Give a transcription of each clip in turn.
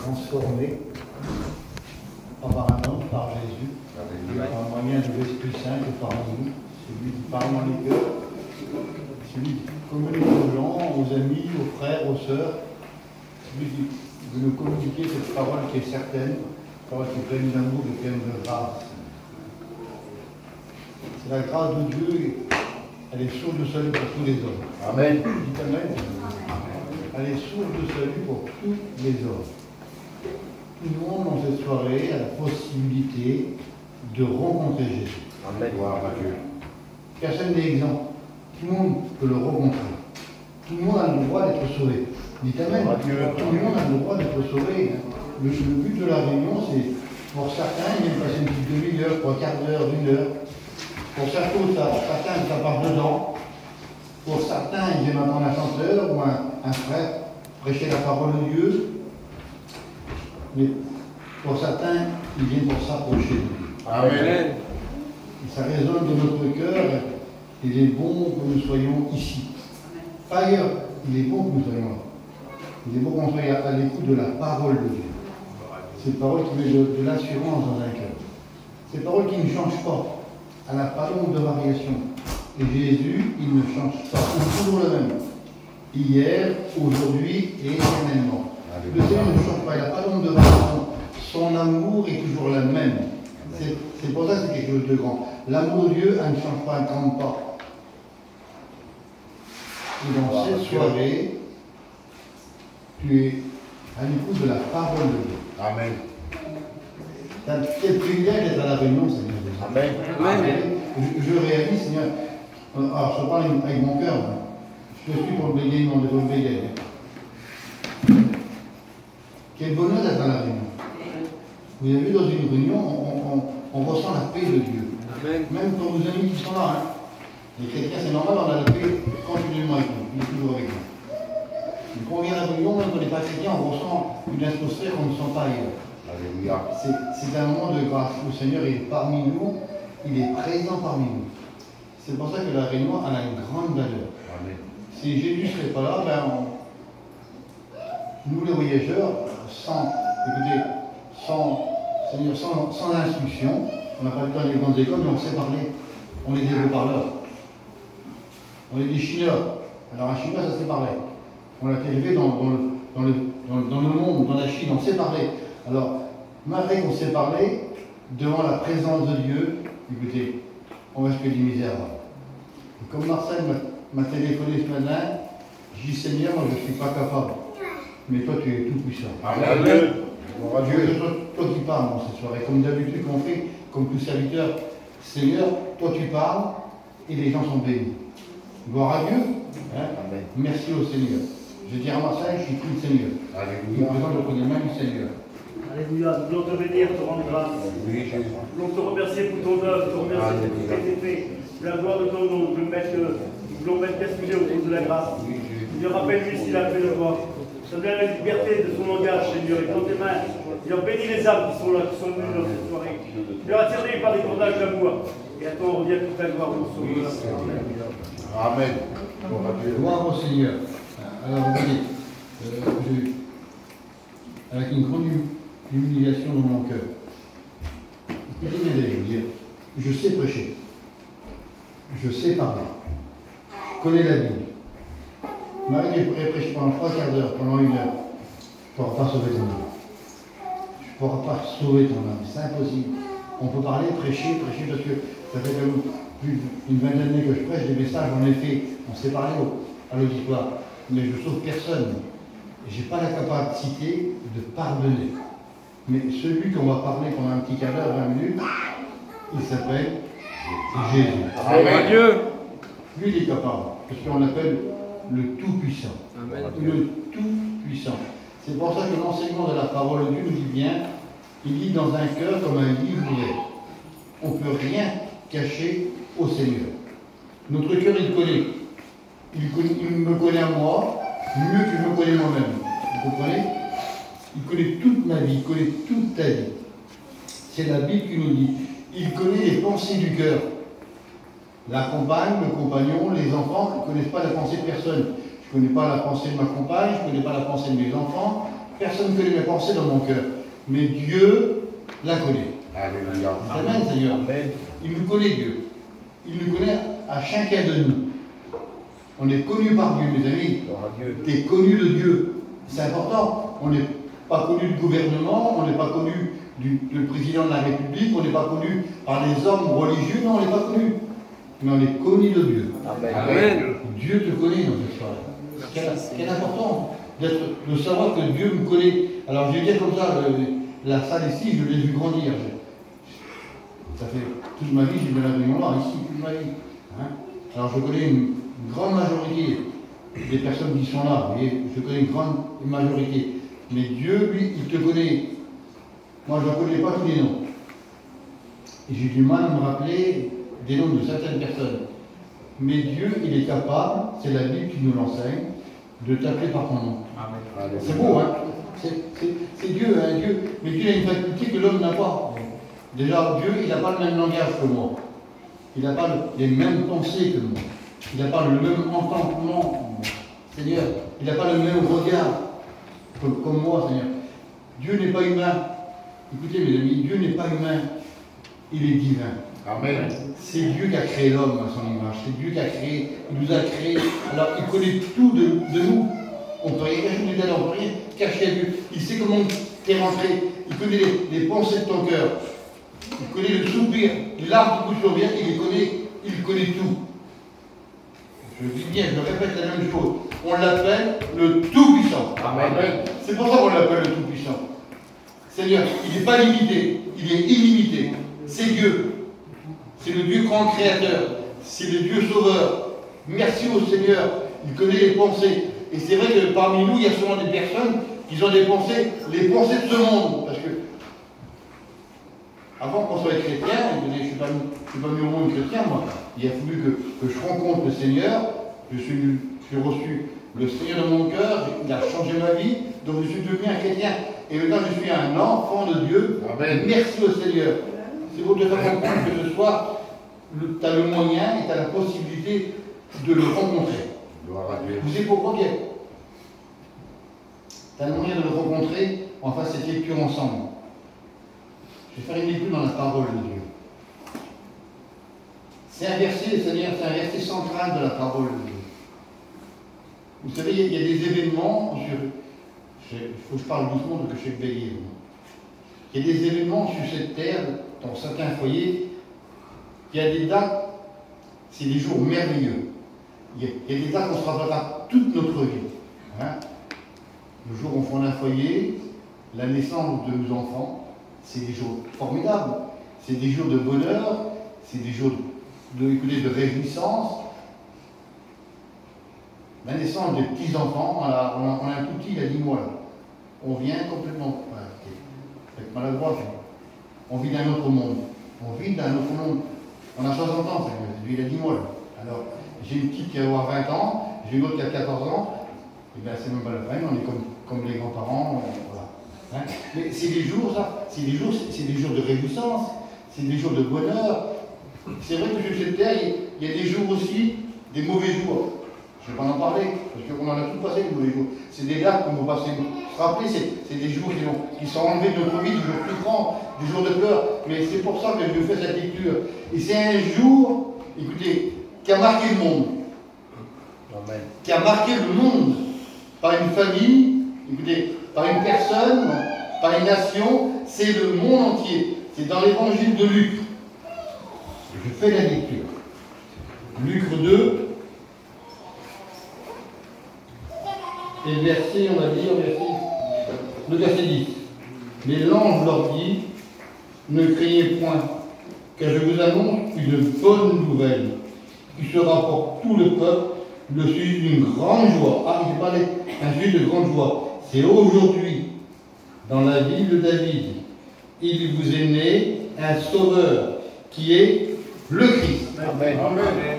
transformé, pas par un homme, par Jésus, par le moyen de l'Esprit Saint que par nous, celui qui parle dans les cœurs, celui qui communique aux gens, aux amis, aux frères, aux sœurs, celui qui veut nous communiquer cette parole qui est certaine, parole qui est pleine d'amour et pleine de grâce. C'est la grâce de Dieu, elle est source de salut pour tous les hommes. Amen. Dites Amen. Elle est source de salut pour tous les hommes. Tout le monde dans cette soirée a la possibilité de rencontrer Jésus. Amen. Gloire à Dieu. Personne n'est exempt. Tout le monde peut le rencontrer. Tout le monde a le droit d'être sauvé. Dites Amen. Tout le monde a le droit d'être sauvé. Le but de la réunion, c'est pour certains, ils viennent passer une petite demi-heure, trois quarts d'heure, une heure. Pour certains, ça passe 2 ans. Pour certains, ils viennent entendre un chanteur ou un frère prêcher la parole de Dieu. Mais pour certains, ils viennent pour s'approcher de Dieu. Amen. Et ça résonne de notre cœur. Il est bon que nous soyons ici. Pas ailleurs. Il est bon que nous soyons là. Il est bon qu'on soit à l'écoute de la parole de Dieu. Cette parole qui met de l'assurance dans un cœur. Cette parole qui ne change pas. Elle n'a pas d'ombre de variation. Et Jésus, il ne change pas. Il est toujours le même. Hier, aujourd'hui et éternellement. Le Seigneur ne change pas. Il n'a pas d'ombre de variation. Son amour est toujours le même. C'est pour ça que c'est quelque chose de grand. L'amour de Dieu, elle ne change pas, elle ne tremble pas. Et dans cette soirée, tu es à l'écoute de la parole de Dieu. Amen. Quel privilège d'être à la réunion, Seigneur. Amen. Amen. Je réalise, Seigneur. Alors, je parle avec mon cœur. Je suis pour le bégaiement de votre bégaye. Quel bonheur d'être à la réunion. Vous avez vu, dans une réunion, on ressent la paix de Dieu. Amen. Même pour nos amis qui sont là. Hein. Les chrétiens, c'est normal, on a la paix continuellement avec nous. Il est toujours avec nous. Mais quand on vient à la réunion, même quand on n'est pas chrétien, on ressent une atmosphère qu'on ne sent pas ailleurs. Alléluia. C'est un moment de grâce. Le Seigneur est parmi nous, il est présent parmi nous. C'est pour ça que la réunion elle a une grande valeur. Amen. Si Jésus ne serait pas là, nous les voyageurs, sans instruction, on n'a pas le temps des grandes écoles, mais on sait parler. On est des haut-parleurs. On est des chinois. Alors un chinois, ça sait parler. On a été élevé dans le monde, dans la Chine, on sait parler. Alors, malgré qu'on sait parler, devant la présence de Dieu, écoutez, on va se faire des misères. Et comme Marcel m'a téléphoné ce matin, je dis Seigneur, moi je ne suis pas capable. Mais toi tu es tout puissant. Amen. Dieu, toi qui parles dans cette soirée, comme d'habitude qu'on fait, comme tous serviteurs, Seigneur, toi tu parles et les gens sont bénis. Gloire à Dieu. Hein? Amen. Merci au Seigneur. Je dis à Marcel, je suis tout le Seigneur. Je Alléluia. présente le premier main du Seigneur. Alléluia, nous voulons te bénir, te rendre grâce. Oui, Jésus. Nous voulons te remercier pour ton œuvre, te remercier pour tout ce qui a été fait. Pour la gloire de ton nom, nous voulons mettre Gaspillé autour de la grâce. Dieu rappelle-lui s'il a fait le voir. Ça donne la liberté de son langage, Seigneur, et dans tes mains. Il a béni les âmes qui sont là, qui sont venues dans cette soirée. Il a attiré par des cordages d'amour. Et à toi, on revient toute la gloire pour son nom. Amen. Gloire à Dieu. Gloire au Seigneur. Alors, vous voyez, avec une grande humiliation dans mon cœur. Écoutez bien, je veux dire, je sais prêcher. Je sais parler. Je connais la Bible. Marie, je pourrais prêcher pendant 3 quarts d'heure, pendant 1 heure. Je ne pourrai pas sauver ton âme. Je ne pourrai pas sauver ton âme. C'est impossible. On peut parler, prêcher, parce que ça fait quand même plus d'une vingtaine d'années que je prêche des messages, en effet, on s'est parlé à l'auditoire. Mais je ne sauve personne. Je n'ai pas la capacité de pardonner. Mais celui qu'on va parler pendant un petit quart d'heure, 20 minutes, il s'appelle Jésus. Amen. Dieu. Lui, il est capable, parce qu'on l'appelle le Tout-Puissant. Amen. Le Tout-Puissant. C'est pour ça que l'enseignement de la parole de Dieu nous dit bien, il dit dans un cœur comme un livre ouvert. On ne peut rien cacher au Seigneur. Notre cœur, il connaît. Il me connaît à moi, mieux que je me connais moi-même. Vous comprenez? Il connaît toute ma vie, il connaît toute ta vie. C'est la Bible qui nous dit. Il connaît les pensées du cœur. La compagne, le compagnon, les enfants ne connaissent pas la pensée de personne. Je ne connais pas la pensée de ma compagne, je ne connais pas la pensée de mes enfants. Personne ne connaît mes pensées dans mon cœur. Mais Dieu la connaît. Alléluia. Amen, Seigneur. Il nous connaît, Dieu. Il nous connaît à chacun de nous. On est connu par Dieu, mes amis. Tu es connu de Dieu. C'est important. On n'est pas connu du gouvernement, on n'est pas connu du président de la République, on n'est pas connu par les hommes religieux, non, on n'est pas connu. Mais on est connu de Dieu. Amen. Dieu te connaît dans cette soirée. Ce qui est important, de savoir que Dieu me connaît. Alors je vais dire comme ça, la salle ici, je l'ai vu grandir. Ça fait toute ma vie, j'ai bien la mémoire ici, toute ma vie. Hein? Alors je connais une grande majorité des personnes qui sont là, vous voyez, je connais une grande majorité. Mais Dieu, lui, il te connaît. Moi, je ne connais pas tous les noms. Et j'ai du mal à me rappeler des noms de certaines personnes. Mais Dieu, il est capable, c'est la Bible qui nous l'enseigne, de t'appeler par ton nom. Amen. C'est beau, hein? C'est Dieu, hein, Dieu. Mais Dieu a une faculté que l'homme n'a pas. Déjà, Dieu, il n'a pas le même langage que moi. Il n'a pas les mêmes pensées que moi. Il n'a pas le même entendement, Seigneur. Il n'a pas le même regard comme moi, Seigneur. Dieu n'est pas humain. Écoutez, mes amis, Dieu n'est pas humain. Il est divin. Amen. C'est Dieu qui a créé l'homme à son image. C'est Dieu qui a créé, il nous a créés. Alors, il connaît tout de nous. On ne peut rien cacher, on ne peut rien cacher à Dieu. Il sait comment t'es rentré. Il connaît les pensées de ton cœur. Il connaît le soupir, l'arbre qui pousse au vient, il connaît tout. Je dis bien, je répète la même chose. On l'appelle le Tout-Puissant. Amen. C'est pour ça qu'on l'appelle le Tout-Puissant. Seigneur, il n'est pas limité, il est illimité. C'est Dieu. C'est le Dieu grand créateur. C'est le Dieu sauveur. Merci au Seigneur. Il connaît les pensées. Et c'est vrai que parmi nous, il y a souvent des personnes qui ont des pensées, les pensées de ce monde. Parce que avant qu'on soit chrétien, je ne suis pas mis au monde chrétien, moi. Il a fallu que je rencontre le Seigneur. J'ai reçu le Seigneur dans mon cœur, il a changé ma vie, donc je suis devenu un chrétien. Et maintenant je suis un enfant de Dieu. Amen. Merci au Seigneur. C'est pour te faire comprendre que ce soir, tu as le moyen et tu as la possibilité de le rencontrer. Gloire à Dieu. Vous savez pourquoi tu as le moyen de le rencontrer, on fasse cette lecture ensemble. Je vais faire une lecture dans la parole de Dieu. C'est un verset, Seigneur, c'est un verset central de la parole de Dieu. Vous savez, il y a des événements il faut que je parle doucement donc que je sais veiller. Il y a des événements sur cette terre, dans certains foyers, il y a des dates, c'est des jours merveilleux. Il y a des dates qu'on se rappellera toute notre vie. Hein? Le jour où on fonde un foyer, la naissance de nos enfants, c'est des jours formidables. C'est des jours de bonheur, c'est des jours de réjouissance. La naissance des petits-enfants, on a un tout petit, il a 10 mois. Là. On vient complètement, avec maladroit, on vit dans un autre monde. On vit dans un autre monde. On a 60 ans, lui il a 10 mois. Là. Alors, j'ai une petite qui va avoir 20 ans, j'ai une autre qui a 14 ans, et bien c'est même pas la peine, on est comme les grands-parents, voilà. Hein? Mais c'est des jours, ça, c'est des jours de réjouissance, c'est des jours de bonheur. C'est vrai que sur cette terre, il y a des jours aussi, des mauvais jours. Je ne vais pas en parler, parce qu'on en a tout passé, les mauvais jours. C'est des dates qu'on va passer. Se rappeler, c'est des jours qui sont enlevés de notre vie, des jours plus grands, des jours de pleurs. Mais c'est pour ça que je fais cette lecture. Et c'est un jour, écoutez, qui a marqué le monde. Amen. Qui a marqué le monde. Par une famille, écoutez, par une personne, par une nation, c'est le monde entier. C'est dans l'évangile de Luc. Je fais la lecture. Luc 2. Et le verset, on va dire, le verset 10. Mais l'ange leur dit, ne craignez point, car je vous annonce une bonne nouvelle, qui sera pour tout le peuple le sujet d'une grande joie. Ah, il parlait un sujet de grande joie. C'est aujourd'hui, dans la ville de David, il vous est né un sauveur, qui est le Christ. Amen. Amen.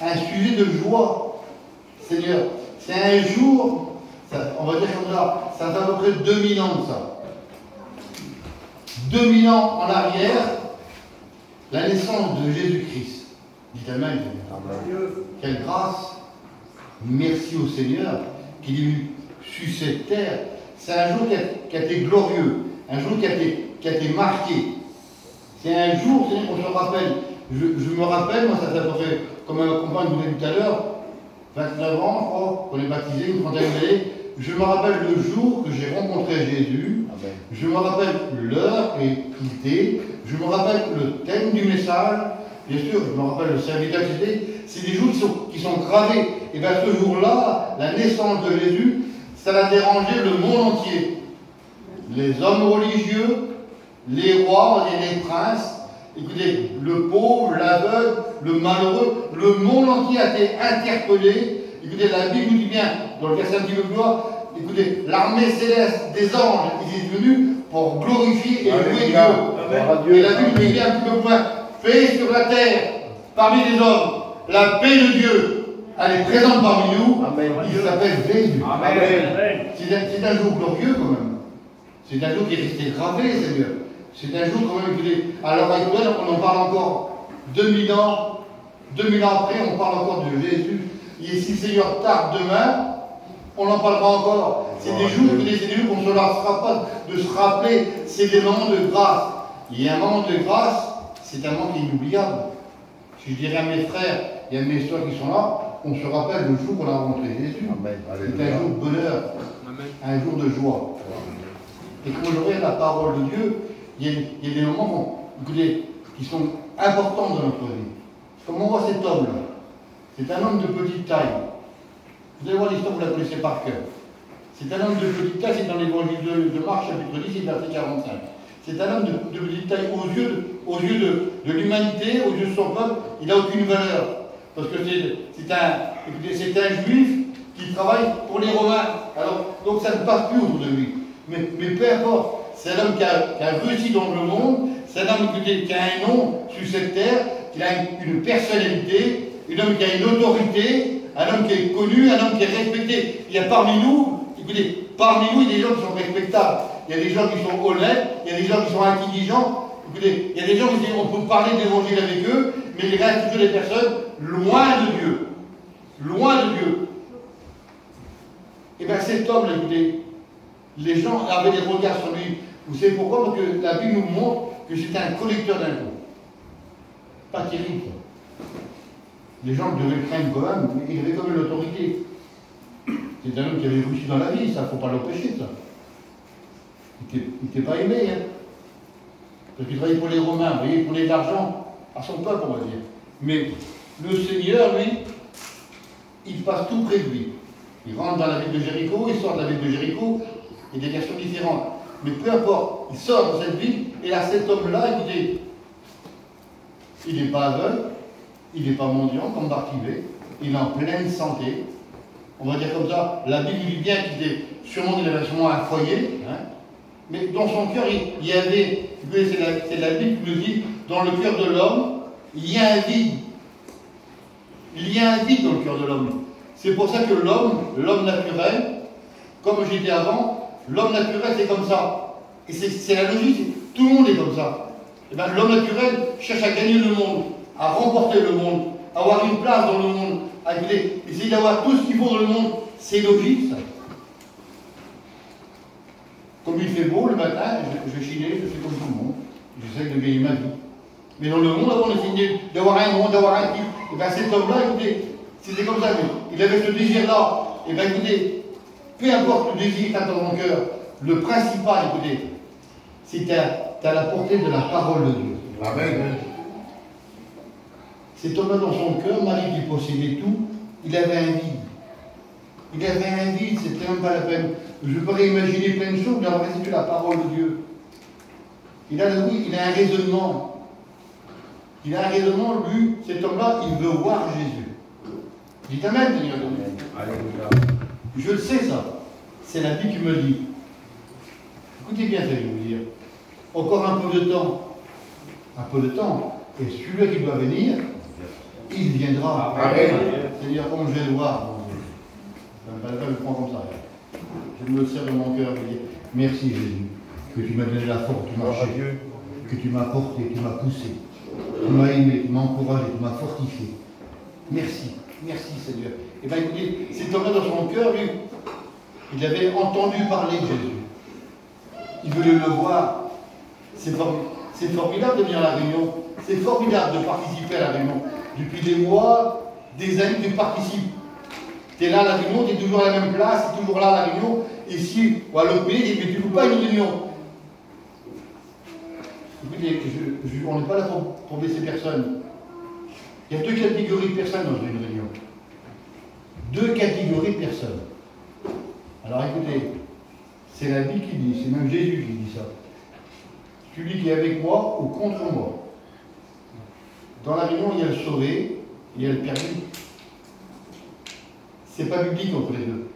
Un sujet de joie, Seigneur. C'est un jour, on va dire comme ça, ça fait à peu près 2000 ans de ça. 2000 ans en arrière, la naissance de Jésus-Christ. Dites Amen. Quelle grâce. Merci au Seigneur qu'il est venu sur cette terre. C'est un jour qui a été glorieux, un jour qui a été marqué. C'est un jour, c'est-à-dire qu'on se rappelle. Je me rappelle, moi, ça fait comme un compagne vous l'avez dit tout à l'heure, 29 ans, je crois, qu'on est baptisé, une trentaine d'années. Je me rappelle le jour que j'ai rencontré Jésus. Amen. Je me rappelle l'heure et quitté. Je me rappelle le thème du message. Bien sûr, je me rappelle le serviteur que c'était. C'est des jours qui sont gravés. Et bien ce jour-là, la naissance de Jésus, ça a dérangé le monde entier. Les hommes religieux, les rois, les princes, écoutez, le pauvre, l'aveugle, le malheureux, le monde entier a été interpellé. Écoutez, la Bible nous dit bien, dans le verset un petit peu plus bas, écoutez, l'armée céleste des anges est venue pour glorifier et louer Dieu. Et la Bible nous dit un petit peu plus loin, fait sur la terre, parmi les hommes, la paix de Dieu. Elle est présente parmi nous. Amen. Il s'appelle Jésus. C'est un jour glorieux quand même. C'est un jour qui est resté gravé, Seigneur. C'est un jour quand même qui, à l'heure actuelle, on en parle encore 2000 ans. 2000 ans après, on parle encore de Jésus. Et si le Seigneur tarde demain, on en parlera encore. C'est des jours qu'on ne se lassera pas de se rappeler. C'est des moments de grâce. Il y a un moment de grâce, c'est un moment qui est inoubliable. Si je dirais à mes frères et à mes soeurs qui sont là, on se rappelle le jour qu'on a rencontré Jésus. C'est un jour de bonheur, un jour de joie. Et quand je regarde la parole de Dieu, il y a des moments qui sont importants dans notre vie. Comme on voit cet homme-là, c'est un homme de petite taille. Vous allez voir l'histoire, vous la connaissez par cœur. C'est un homme de petite taille, c'est dans l'évangile de Marc, chapitre 10, verset 45. C'est un homme de petite taille aux yeux de l'humanité, aux yeux de son peuple, il n'a aucune valeur. Parce que c'est un juif qui travaille pour les Romains. Alors, donc ça ne passe plus autour de lui. Mais peu importe, c'est un homme qui a réussi dans le monde, c'est un homme qui a un nom sur cette terre, qui a une personnalité, un homme qui a une autorité, un homme qui est connu, un homme qui est respecté. Il y a parmi nous, écoutez, il y a des gens qui sont respectables, il y a des gens qui sont honnêtes, il y a des gens qui sont intelligents. Écoutez, il y a des gens qui disent on peut parler d'évangile avec eux, mais il reste toujours des personnes loin de Dieu. Loin de Dieu. Et bien cet homme, écoutez, les gens avaient des regards sur lui. Vous savez pourquoi? Parce que la Bible nous montre que c'était un collecteur d'impôts. Pas terrible, ça. Les gens le devaient craindre quand même, mais il avait quand même l'autorité. C'est un homme qui avait réussi dans la vie, ça, il ne faut pas l'empêcher, ça. Il n'était pas aimé, hein. Parce qu'il travaillait pour les Romains, vous voyez, il prenait de l'argent à son peuple, on va dire. Mais le Seigneur, lui, il passe tout près de lui. Il rentre dans la ville de Jéricho, il sort de la ville de Jéricho, il y a des versions différentes. Mais peu importe, il sort de cette ville, et là, cet homme-là, écoutez, il n'est pas aveugle, il n'est pas mendiant comme Bartimée, il est en pleine santé. On va dire comme ça, la Bible dit bien qu'il avait sûrement un foyer, hein, mais dans son cœur, il y avait, c'est la Bible qui nous dit, dans le cœur de l'homme, il y a un vide. Il y a un vide dans le cœur de l'homme. C'est pour ça que l'homme naturel, comme j'ai dit avant, l'homme naturel c'est comme ça. Et c'est la logique, tout le monde est comme ça. Et bien, l'homme naturel cherche à gagner le monde, à remporter le monde, à avoir une place dans le monde, à essayer d'avoir tout ce qu'il faut dans le monde. C'est logique, ça. Comme il fait beau le matin, je vais chiner, je fais comme tout le monde. J'essaie de gagner ma vie. Mais dans le monde, avant, on essaie d'avoir un monde, d'avoir un type. Et bien cet homme-là, écoutez, c'était comme ça. Il avait ce désir-là. Et bien écoutez, peu importe le désir que tu as dans ton cœur, le principal, écoutez, c'est à la portée de la parole de Dieu. Amen. Cet homme-là dans son cœur, Marie qui possédait tout, il avait un vide. Il avait un vide, c'était même pas la peine. Je pourrais imaginer plein de choses, mais avoir récité la parole de Dieu. Il a un raisonnement. Il a un raisonnement, lui, cet homme-là, il veut voir Jésus. Dites Amen, Seigneur. Je le sais, ça. C'est la Bible qui me le dit. Écoutez bien ça, je vais vous dire. Encore un peu de temps. Un peu de temps. Et celui-là qui doit venir, il viendra. Amen. Seigneur, comme je vais le voir, je le prends comme ça. Je me le sers de mon cœur. Je dis, merci Jésus, que tu m'as donné la force, tu m'as changé, que tu m'as porté, tu m'as poussé, tu m'as aimé, tu m'as encouragé, tu m'as fortifié. Merci, merci Seigneur. Et bien écoutez, cet homme-là dans son cœur, lui, Il avait entendu parler de Jésus. Il voulait le voir. C'est formidable de venir à la réunion. C'est formidable de participer à la réunion. Depuis des mois, des années, tu participes. Tu es là à la réunion, tu es toujours à la même place, tu es toujours là à la réunion. Et si, ou à l'autre pays, mais tu ne fais pas une réunion. Écoutez, on n'est pas là pour blesser personne. Il y a deux catégories de personnes dans une réunion. Deux catégories de personnes. Alors écoutez, c'est la Bible qui dit, c'est même Jésus qui dit ça. Celui qui est avec moi ou contre moi. Dans la réunion, il y a le sauvé et il y a le perdu. C'est pas biblique entre les deux.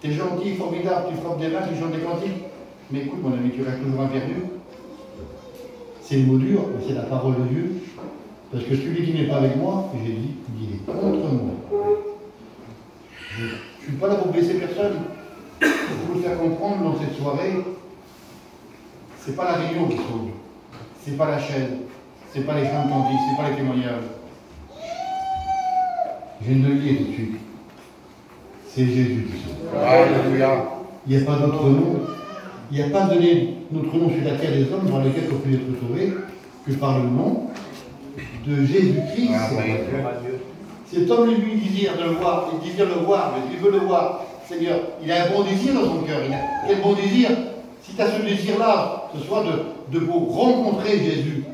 Tu es gentil, formidable, tu frappes des mains, tu chantes des cantiques. Mais écoute, mon ami, tu restes toujours un perdu. C'est le mot dur, mais c'est la parole de Dieu. Parce que celui qui n'est pas avec moi, j'ai dit, il est contre moi. Je ne suis pas là pour blesser personne. Pour vous le faire comprendre dans cette soirée, c'est pas la réunion qui sauve. C'est pas la chaîne. C'est pas les chants de cantiques, c'est pas les témoignages. Je viens de le dire tout de suite. C'est Jésus qui sauve. Alléluia. Il n'y a pas d'autre nom. Il n'y a pas donné notre nom sur la terre des hommes dans lesquels on peut être sauvé que par le nom de Jésus-Christ. Cet homme lui désire de le voir, il désire le voir, il veut le voir. Seigneur, il a un bon désir dans son cœur. Quel bon désir? Si tu as ce désir-là, ce soit de vous rencontrer Jésus.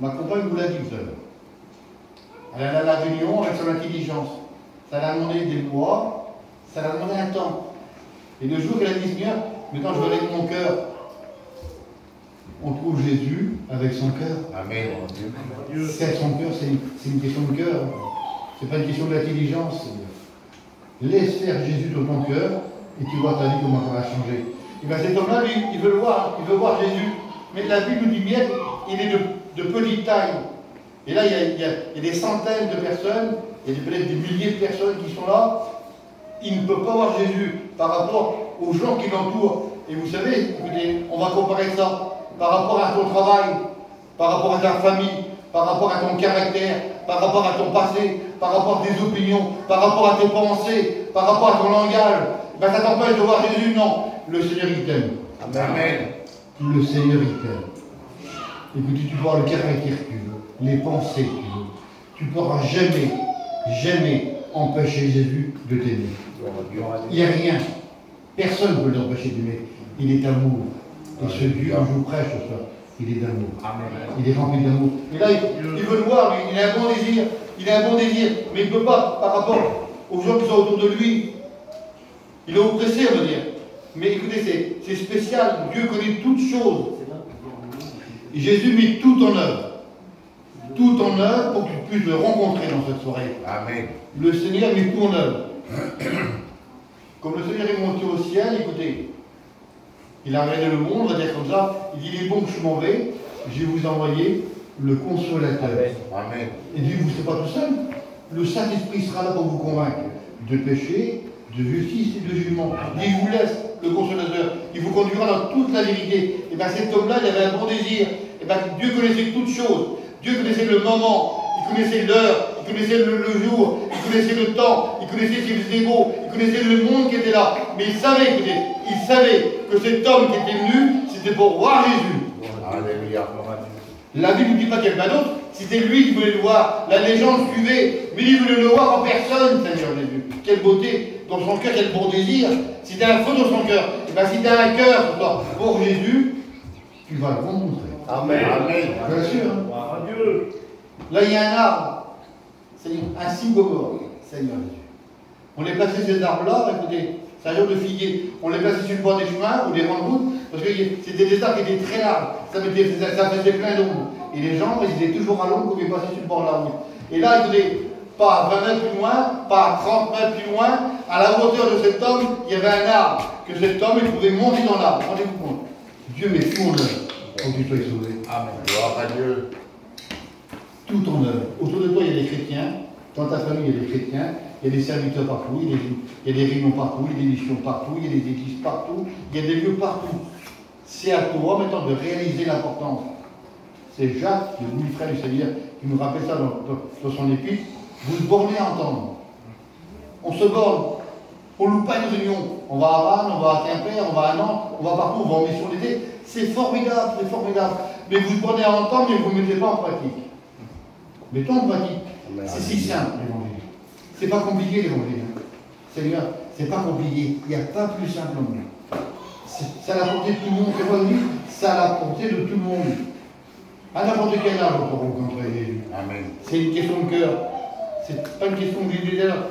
Ma compagne vous l'a dit tout à l'heure. Elle a la réunion avec son intelligence. Ça l'a demandé des mois, ça l'a demandé un temps. Et le jour qu'elle a dit, Seigneur, maintenant je vais avec mon cœur. On trouve Jésus avec son cœur. Amen. C'est son cœur, c'est une question de cœur. C'est pas une question d'intelligence. Laisse faire Jésus dans ton cœur et tu vois ta vie comment ça va changer. Et bien cet homme-là, lui, il veut le voir, il veut voir Jésus. Mais la Bible nous dit bien qu'il est de petite taille. Et là, il y a des centaines de personnes, il y a peut-être des milliers de personnes qui sont là. Il ne peut pas voir Jésus par rapport aux gens qui l'entourent. Et vous savez, écoutez, on va comparer ça par rapport à ton travail, par rapport à ta famille, par rapport à ton caractère, par rapport à ton passé, par rapport à tes opinions, par rapport à tes pensées, par rapport à ton langage. Ben, ça t'empêche de voir Jésus? Non. Le Seigneur, il t'aime. Amen. Le Seigneur, il t'aime. Écoute, tu peux avoir le caractère que tu veux, les pensées que tu veux. Tu ne pourras jamais empêcher Jésus de t'aimer. Il n'y a rien. Personne ne peut l'empêcher d'aimer. Il est amour. Et ce Dieu que je vous prêche ce soir, il est d'amour. Il est rempli d'amour. Et là, il veut le voir, lui. Il a un bon désir. Il a un bon désir. Mais il ne peut pas, par rapport aux gens qui sont autour de lui. Il est oppressé, on va dire. Mais écoutez, c'est spécial. Dieu connaît toutes choses. Et Jésus met tout en œuvre. Tout en œuvre pour que tu puisses le rencontrer dans cette soirée. Amen. Le Seigneur met tout en œuvre. Comme le Seigneur est monté au ciel, écoutez, il a regardé le monde, on va dire comme ça, il dit, il est bon que je m'en vais, je vais vous envoyer le Consolateur. Amen. Et Dieu, vous ne serez pas tout seul. Le Saint-Esprit sera là pour vous convaincre de péché, de justice et de jugement. Il vous laisse le Consolateur. Il vous conduira dans toute la vérité. Et bien cet homme-là, il avait un bon désir. Et bien Dieu connaissait toutes choses. Dieu connaissait le moment, il connaissait l'heure, il connaissait le jour, il connaissait le temps, il connaissait s'il faisait beau, il connaissait le monde qui était là. Mais il savait, écoutez, il savait que cet homme qui était venu, c'était pour voir Jésus. Alléluia. La Bible ne dit pas quelqu'un d'autre, c'était lui qui voulait le voir. La légende suivait, mais il voulait le voir en personne, Seigneur Jésus. Quelle beauté dans son cœur, quel bon désir. Si tu as un feu dans son cœur, et bien si tu as un cœur pour Jésus, tu vas le rencontrer. Amen. Amen. Bien sûr. Adieu. Là, il y a un arbre, Seigneur, un symbole, Seigneur Jésus. On les plaçait ces arbres-là, écoutez, c'est un genre de figuier. On les plaçait sur le bord des chemins ou des grandes routes, parce que c'était des arbres qui étaient très larges. Ça faisait plein d'ombre. Et les gens, ils étaient toujours à l'ombre quand ils passaient sur le bord de la route. Et là, écoutez, pas à 20 mètres plus loin, pas à 30 mètres plus loin, à la hauteur de cet homme, il y avait un arbre. Que cet homme, il pouvait monter dans l'arbre. Rendez-vous compte. Dieu met tout en œuvre pour que tu sois sauvé. Amen. Gloire à Dieu. Tout en œuvre. Autour de toi, il y a des chrétiens. Dans ta famille, il y a des chrétiens. Il y a des serviteurs partout. Il y a des réunions partout. Il y a des missions partout. Il y a des églises partout. Il y a des lieux partout. C'est à toi maintenant de réaliser l'importance. C'est Jacques, le demi-frère du Seigneur, qui nous rappelle ça dans son épître. Vous se bornez à entendre. On se borne. On ne loue pas une réunion. On va à Vannes, on va à Quimper, on va à Nantes, on va partout, on va en mission d'été. C'est formidable, c'est formidable. Mais vous prenez à entendre, mais vous ne mettez pas en pratique. Mettons en pratique. C'est si simple, l'évangile. C'est pas compliqué, l'évangile. Seigneur, c'est pas compliqué. Il n'y a pas plus simple au monde. C'est à la portée de tout le monde. C'est pas lui, c'est à la portée de tout le monde. À n'importe quel âge, on peut rencontrer Jésus. Amen. C'est une question de cœur. C'est pas une question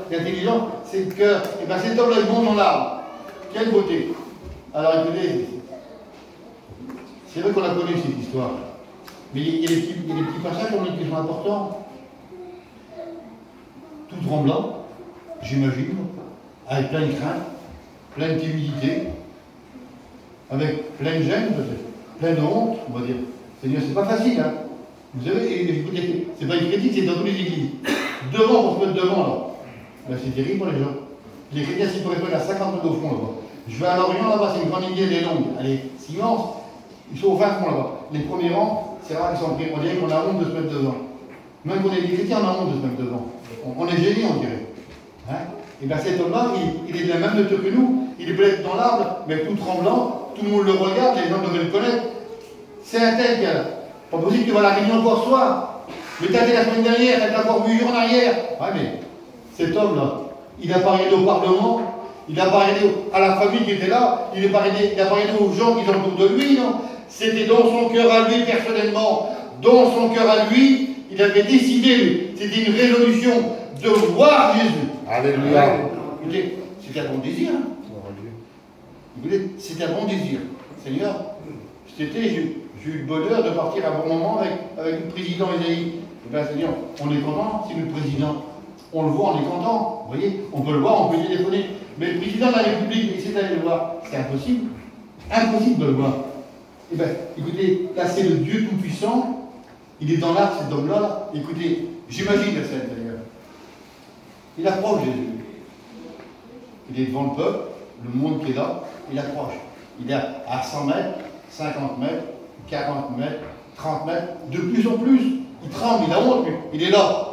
d'intelligence, c'est le cœur. Et bien cet homme-là, il monte dans l'arbre. Quelle beauté. Alors écoutez, c'est vrai qu'on la connaît cette histoire. Mais il y a des petits passages qui sont importants. Tout tremblant, j'imagine, avec plein de crainte, plein de timidité, avec plein de gêne, plein de honte, on va dire. Seigneur, c'est pas facile, hein. Vous savez, écoutez, c'est pas une critique, c'est dans toutes les églises. Devant, pour se mettre devant, là. Ben, c'est terrible pour les gens. Les chrétiens, s'ils pourraient être à 50 mètres au fond, là-bas. Je vais à l'Orient, là-bas, c'est une grande idée, elle est longue. Elle est si immense. Ils sont au fin fond, là-bas. Les premiers rangs, c'est rare qu'ils sont pris. On dirait qu'on a honte de se mettre devant. Même qu'on est des chrétiens, on a honte de se mettre devant. On est gênés, on dirait. Hein? Et bien cet homme-là, il est de la même nature que nous. Il est peut-être dans l'arbre, mais tout tremblant. Tout le monde le regarde, les gens devraient le connaître. C'est un tel gars. Pas possible que tu vas à la réunion encore ce soir. Mais t'as été la semaine dernière, t'as encore 8 jours en arrière. Ouais, mais cet homme-là, il a parlé au Parlement, il a parlé à la famille qui était là, il a parlé aux gens qui sont autour de lui, non? C'était dans son cœur à lui, personnellement, dans son cœur à lui, il avait décidé, lui, c'était une résolution de voir Jésus. Alléluia. Écoutez, c'était un bon désir. Hein? Écoutez, c'était un bon désir. Seigneur, cet été, j'ai eu le bonheur de partir à un bon moment avec le président Isaïe. Eh bien, Seigneur, on est content, c'est le président. On le voit, on est content. Vous voyez, on peut le voir, on peut téléphoner. Mais le président de la République, il essaie d'aller le voir. C'est impossible. Impossible de le voir. Eh bien, écoutez, là, c'est le Dieu Tout-Puissant. Il est dans l'arbre, cet homme-là. Écoutez, j'imagine la scène, d'ailleurs. Il approche Jésus. Il est devant le peuple, le monde qui est là. Il approche. Il est à 100 mètres, 50 mètres, 40 mètres, 30 mètres, de plus en plus. Il tremble, il a honte, il est là.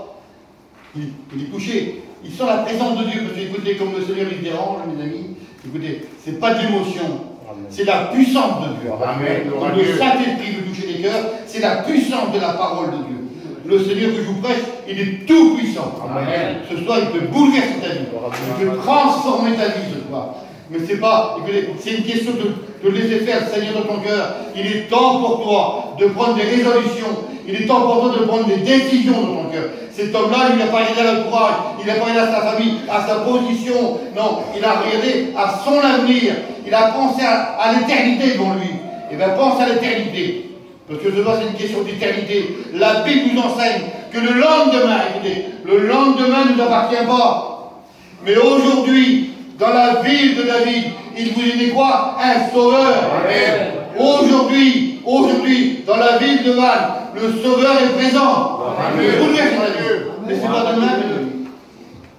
Il est couché. Il sent la présence de Dieu. Parce que, écoutez, comme le Seigneur il dérange, mes amis, écoutez, c'est pas de l'émotion, c'est la puissance de Dieu. Amen. Donc, le Saint-Esprit veut toucher les cœurs, c'est la puissance de la parole de Dieu. Le Seigneur que je vous prêche, il est tout puissant. Amen. Ce soir, il peut bouleverser ta vie. Il peut transformer ta vie ce soir. Mais c'est pas, écoutez, c'est une question de laisser faire le Seigneur dans ton cœur. Il est temps pour toi de prendre des résolutions. Il est temps pour toi de prendre des décisions dans ton cœur. Cet homme-là, il n'a pas regardé à l'entourage, il n'a pas regardé à sa famille, à sa position. Non, il a regardé à son avenir. Il a pensé à l'éternité devant lui. Eh bien, pense à l'éternité. Parce que ce soir, c'est une question d'éternité. La Bible nous enseigne que le lendemain, écoutez, le lendemain ne nous appartient pas. Mais aujourd'hui, dans la ville de David, il vous est né quoi? Un sauveur. Amen. Aujourd'hui, dans la ville de Vannes, le sauveur est présent. Amen. Mais c'est pas demain, mes amis.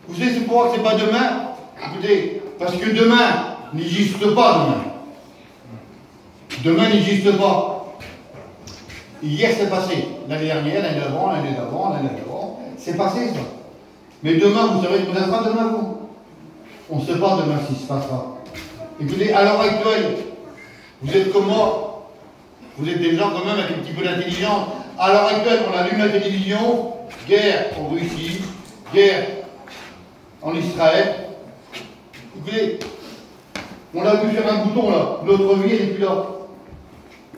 Vous savez, c'est pourquoi c'est pas demain? Écoutez, parce que demain n'existe pas demain. Demain n'existe pas. Hier, c'est passé. L'année dernière, l'année d'avant, l'année d'avant, l'année d'avant. C'est passé, ça. Mais demain, vous savez, vous n'êtes pas demain, vous. On ne sait pas demain ce qui se passera. Écoutez, à l'heure actuelle, vous êtes comme moi. Vous êtes des gens quand même avec un petit peu d'intelligence. À l'heure actuelle, on allume la télévision, guerre en Russie, guerre en Israël. Écoutez, on a vu faire un bouton là. Notre vie, elle n'est plus là.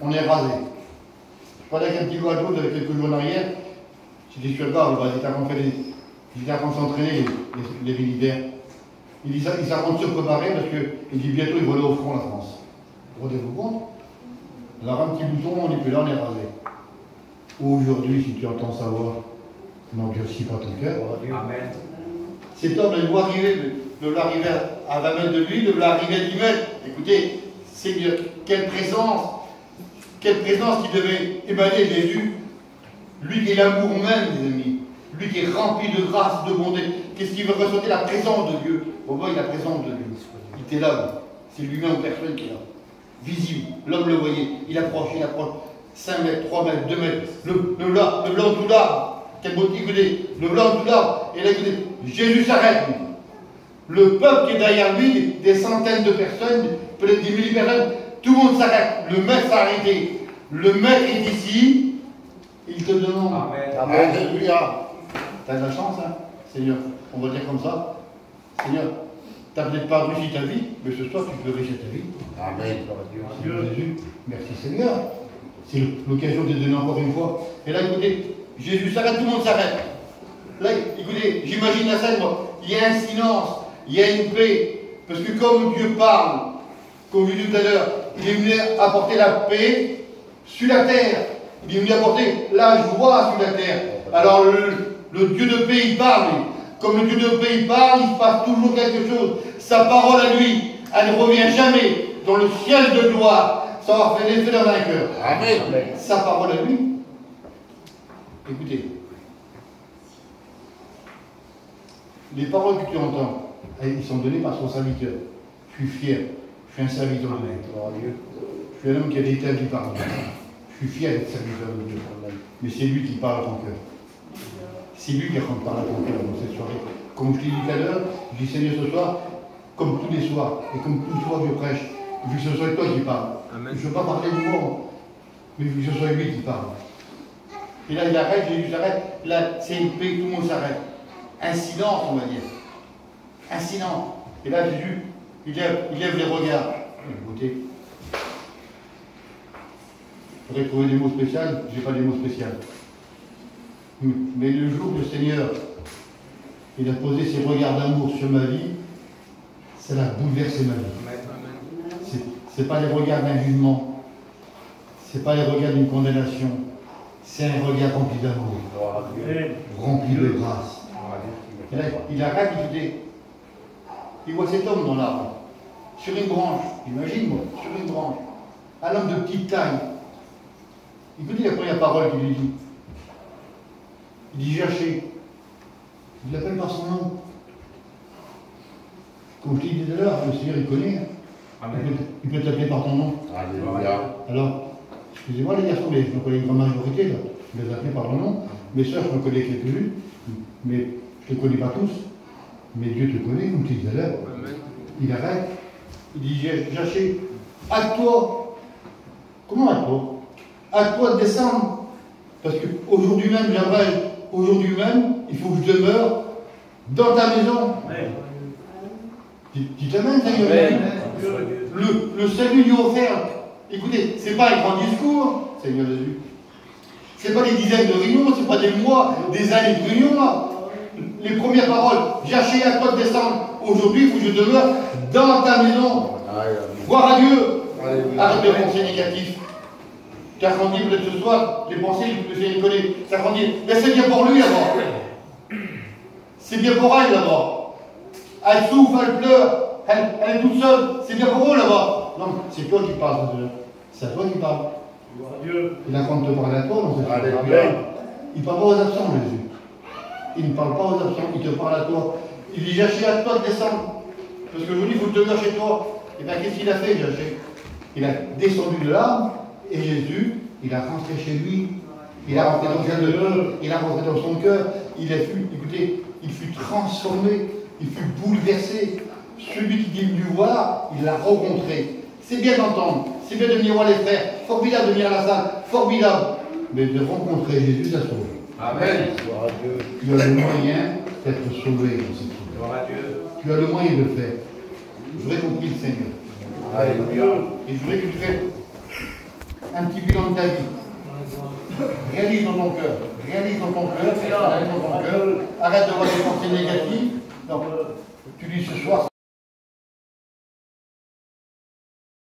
On est rasé. Je parlais avec un petit oiseau de quelques jours en arrière. J'étais sur le bar, ils étaient en train de s'entraîner, les militaires. Il dit ça, il s'est rendu préparé parce qu'il dit bientôt il va aller au front la France. Vous rendez-vous compte? Alors un petit bouton, on n'est plus là, on est rasé. Aujourd'hui, si tu entends sa voix, n'endurcis pas ton cœur. Amen. Cet homme, il voit arriver, de l'arriver à 20 mètres de lui, de l'arriver à 10 mètres. Écoutez, Seigneur, quelle présence qui devait émaner Jésus. Lui qui est l'amour même, mes amis. Lui qui est rempli de grâce, de bonté. Qu'est-ce qu'il veut ressentir? La présence de Dieu. Au moins, il a la présence de Dieu. Il était là. C'est lui-même en personne qui est là. Visible. L'homme le voyait. Il approche. 5 mètres, 3 mètres, 2 mètres. Le blanc tout l'arbre. Quel beau écoutez. Le blanc tout l'arbre. Et là, écoutez, Jésus s'arrête. Le peuple qui est derrière lui, des centaines de personnes, peut-être des milliers de personnes, tout le monde s'arrête. Le maître s'est arrêté. Le maître est ici. Il te demande. Amen. Alléluia. T'as de la chance, hein, Seigneur. On va dire comme ça. Seigneur, t'as peut-être pas réussi ta vie, mais ce soir tu peux réussir ta vie. Amen. Seigneur Jésus, merci Seigneur. C'est l'occasion de te donner encore une fois. Et là, écoutez, Jésus s'arrête, tout le monde s'arrête. Là, écoutez, j'imagine la scène, moi. Il y a un silence, il y a une paix. Parce que comme Dieu parle, comme je l'ai dit tout à l'heure, il est venu apporter la paix sur la terre. Il est venu apporter la joie sur la terre. Alors le Dieu de paix, il parle. Comme le Dieu de paix, il parle, il se passe toujours quelque chose. Sa parole à lui, elle ne revient jamais dans le ciel de gloire. Ça va faire l'effet dans un cœur. Amen. Sa parole à lui. Écoutez. Les paroles que tu entends, ils sont données par son serviteur. Je suis fier. Je suis un serviteur de Dieu. Je suis un homme qui a des thèmes du pardon. Je suis fier d'être serviteur de Dieu. Mais c'est lui qui parle à ton cœur. C'est lui qui parle à ton cœur dans cette soirée. Comme je t'ai dit tout à l'heure, je dis Seigneur ce soir, comme tous les soirs, et comme tous les soirs je prêche, vu que ce soit toi qui parle. Je ne veux pas parler de moi, mais vu que ce soit lui qui parle. Et là il arrête, Jésus s'arrête, là c'est une paix, tout le monde s'arrête. Un silence, on va dire. Un silence. Et là Jésus, il lève les regards. Écoutez. Je pourrais trouver des mots spéciaux, je n'ai pas des mots spéciaux. Mais le jour où le Seigneur il a posé ses regards d'amour sur ma vie, ça a bouleversé ma vie. Ce n'est pas les regards d'un jugement, ce n'est pas les regards d'une condamnation, c'est un regard rempli d'amour, rempli de grâce. Et là, il arrête, il voit cet homme dans l'arbre, sur une branche, imagine-moi, sur une branche, un homme de petite taille. Écoutez la première parole qu'il lui dit. Il dit Jaché. Il l'appelle par son nom. Comme je t'ai dit tout à l'heure, le Seigneur il connaît. Il peut t'appeler par ton nom. Alléluia. Alors, excusez-moi les garçons, mais je me connais une grande majorité là. Je les appelle par leur nom. Mes soeurs, je me connais quelques-unes, mais je ne les connais pas tous. Mais Dieu te connaît, comme tu dis tout à l'heure. Il arrête. Il dit Jaché, à toi. Comment à toi? À toi de descendre. Parce qu'aujourd'hui même, j'aimerais. Aujourd'hui même, il faut que je demeure dans ta maison. Dites Amen, Seigneur. Le salut lui est offert. Écoutez, ce n'est pas un grand discours, Seigneur Jésus. Ce n'est pas des dizaines de réunions, ce n'est pas des mois, des années de réunions. Là. Les premières paroles, Jaché à toi de descendre. Aujourd'hui, il faut que je demeure dans ta maison. Gloire à Dieu. Arrête de penser négatif. Tu as grandi peut-être ce soir, les pensées, le Seigneur connaît. Tu as grandi. Mais c'est bien pour lui là-bas. C'est bien pour elle là-bas. Elle souffre, elle pleure, elle est toute seule. C'est bien pour eux là-bas. Non, c'est toi qui parles. C'est à toi qui parles. Il a quand te parle à toi dans cette chose. Il ne parle pas aux absents, Jésus. Il ne parle pas aux absents, il te parle à toi. Il dit Jaché à toi de descendre. Parce qu'aujourd'hui, il faut que tu demeures chez toi. Et bien, qu'est-ce qu'il a fait, Jaché? Il a descendu de l'arbre. Et Jésus, il a rentré chez lui, il a rentré dans son cœur, écoutez, il fut transformé, il fut bouleversé. Celui qui est venu voir, il l'a rencontré. C'est bien d'entendre, c'est bien de venir voir les frères, formidable de venir à la salle, formidable. Mais de rencontrer Jésus, ça sauve. Amen. Tu as le moyen d'être sauvé dans cette vie. Tu as le moyen de le faire. Je voudrais qu'on prie le Seigneur. Alléluia. Et je voudrais que tu fasses un petit bilan de ta vie. Réalise dans ton cœur. Réalise dans ton cœur. Arrête de voir des pensées négatives. Donc, tu dis ce soir.